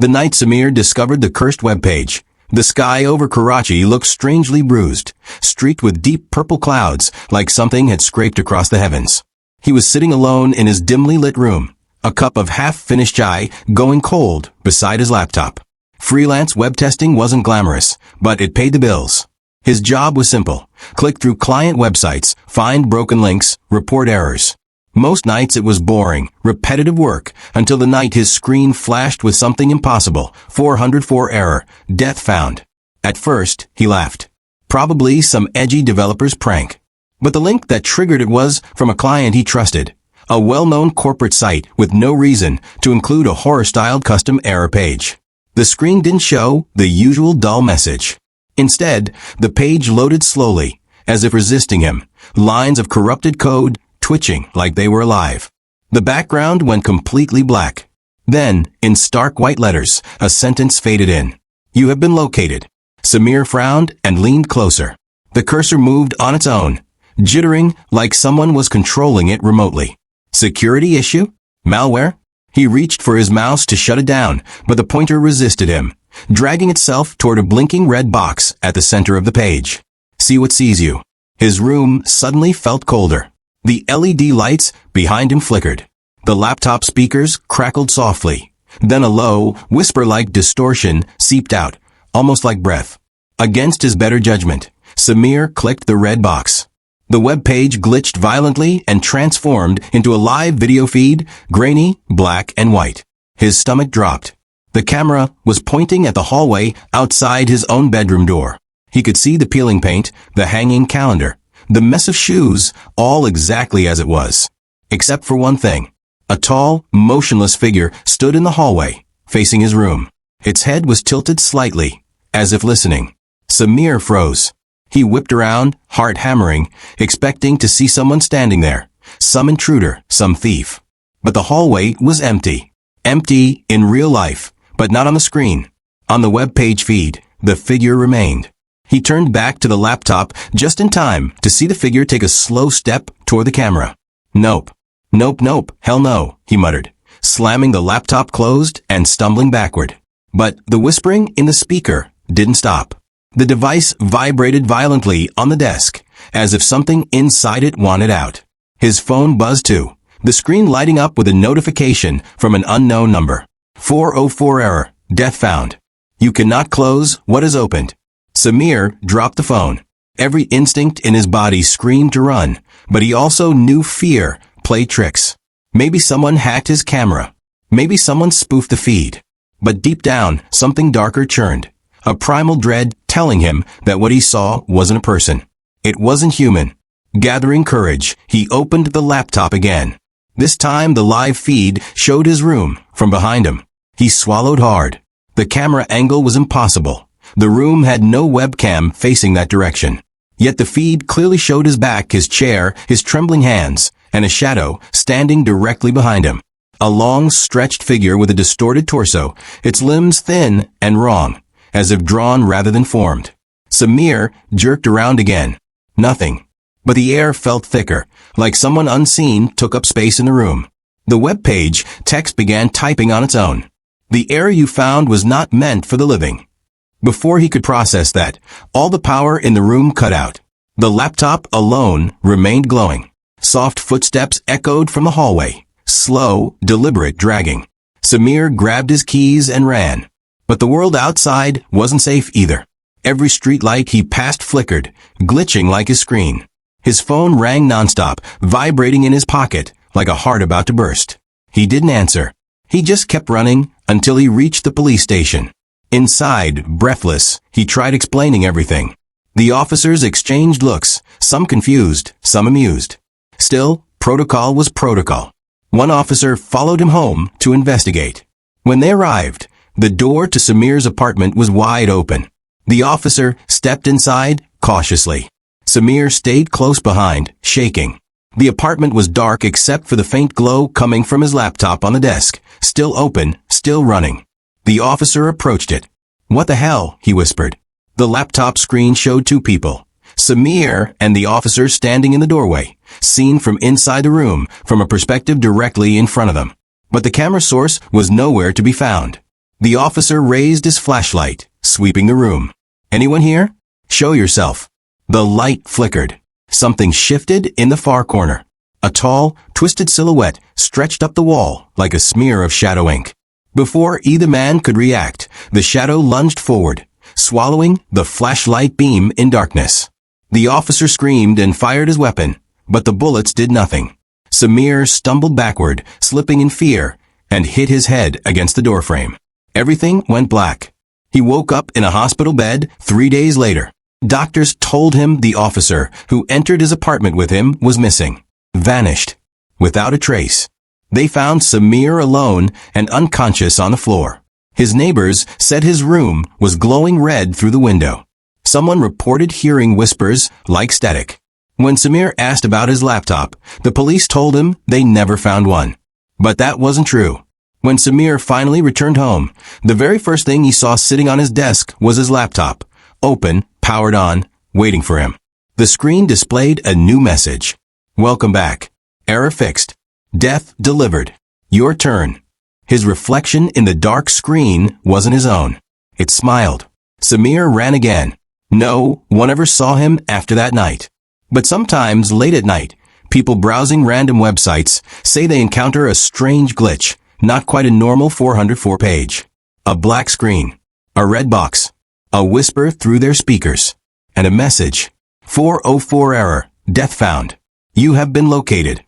The night Samir discovered the cursed webpage, the sky over Karachi looked strangely bruised, streaked with deep purple clouds like something had scraped across the heavens. He was sitting alone in his dimly lit room, a cup of half-finished chai going cold beside his laptop. Freelance web testing wasn't glamorous, but it paid the bills. His job was simple. Click through client websites, find broken links, report errors. Most nights it was boring, repetitive work, until the night his screen flashed with something impossible. 404 error, death found. At first, he laughed. Probably some edgy developer's prank. But the link that triggered it was from a client he trusted. A well-known corporate site with no reason to include a horror-styled custom error page. The screen didn't show the usual dull message. Instead, the page loaded slowly, as if resisting him, lines of corrupted code twitching like they were alive. The background went completely black. Then, in stark white letters, a sentence faded in. "You have been located." Samir frowned and leaned closer. The cursor moved on its own, jittering like someone was controlling it remotely. Security issue? Malware? He reached for his mouse to shut it down, but the pointer resisted him, dragging itself toward a blinking red box at the center of the page. "See what sees you." His room suddenly felt colder. The LED lights behind him flickered. The laptop speakers crackled softly. Then a low, whisper-like distortion seeped out, almost like breath. Against his better judgment, Samir clicked the red box. The web page glitched violently and transformed into a live video feed, grainy, black, and white. His stomach dropped. The camera was pointing at the hallway outside his own bedroom door. He could see the peeling paint, the hanging calendar, the mess of shoes, all exactly as it was. Except for one thing. A tall, motionless figure stood in the hallway, facing his room. Its head was tilted slightly, as if listening. Samir froze. He whipped around, heart hammering, expecting to see someone standing there. Some intruder, some thief. But the hallway was empty. Empty in real life, but not on the screen. On the web page feed, the figure remained. He turned back to the laptop just in time to see the figure take a slow step toward the camera. "Nope. Nope, nope, hell no," he muttered, slamming the laptop closed and stumbling backward. But the whispering in the speaker didn't stop. The device vibrated violently on the desk, as if something inside it wanted out. His phone buzzed too, the screen lighting up with a notification from an unknown number. 404 error, death found. You cannot close what is opened. Samir dropped the phone. Every instinct in his body screamed to run, but he also knew fear played tricks. Maybe someone hacked his camera. Maybe someone spoofed the feed. But deep down, something darker churned. A primal dread telling him that what he saw wasn't a person. It wasn't human. Gathering courage, he opened the laptop again. This time the live feed showed his room from behind him. He swallowed hard. The camera angle was impossible. The room had no webcam facing that direction. Yet the feed clearly showed his back, his chair, his trembling hands, and a shadow standing directly behind him. A long, stretched figure with a distorted torso, its limbs thin and wrong, as if drawn rather than formed. Samir jerked around again. Nothing. But the air felt thicker, like someone unseen took up space in the room. The web page text began typing on its own. The error you found was not meant for the living. Before he could process that, all the power in the room cut out. The laptop alone remained glowing. Soft footsteps echoed from the hallway. Slow, deliberate dragging. Samir grabbed his keys and ran. But the world outside wasn't safe either. Every streetlight he passed flickered, glitching like his screen. His phone rang nonstop, vibrating in his pocket like a heart about to burst. He didn't answer. He just kept running until he reached the police station. Inside, breathless, he tried explaining everything. The officers exchanged looks, some confused, some amused. Still, protocol was protocol. One officer followed him home to investigate. When they arrived, the door to Samir's apartment was wide open. The officer stepped inside cautiously. Samir stayed close behind, shaking. The apartment was dark except for the faint glow coming from his laptop on the desk, still open, still running. The officer approached it. "What the hell?" he whispered. The laptop screen showed two people, Samir and the officer standing in the doorway, seen from inside the room, from a perspective directly in front of them. But the camera source was nowhere to be found. The officer raised his flashlight, sweeping the room. Anyone here? Show yourself. The light flickered. Something shifted in the far corner. A tall, twisted silhouette stretched up the wall like a smear of shadow ink. Before either man could react, the shadow lunged forward, swallowing the flashlight beam in darkness. The officer screamed and fired his weapon, but the bullets did nothing. Samir stumbled backward, slipping in fear, and hit his head against the doorframe. Everything went black. He woke up in a hospital bed 3 days later. Doctors told him the officer who entered his apartment with him was missing, vanished, without a trace. They found Samir alone and unconscious on the floor. His neighbors said his room was glowing red through the window. Someone reported hearing whispers like static. When Samir asked about his laptop, the police told him they never found one. But that wasn't true. When Samir finally returned home, the very first thing he saw sitting on his desk was his laptop, open, powered on, waiting for him. The screen displayed a new message. Welcome back. Error fixed. Death delivered. Your turn. His reflection in the dark screen wasn't his own. It smiled. Samir ran again. No one ever saw him after that night. But sometimes, late at night, people browsing random websites say they encounter a strange glitch, not quite a normal 404 page. A black screen. A red box. A whisper through their speakers. And a message. 404 error. Death found. You have been located.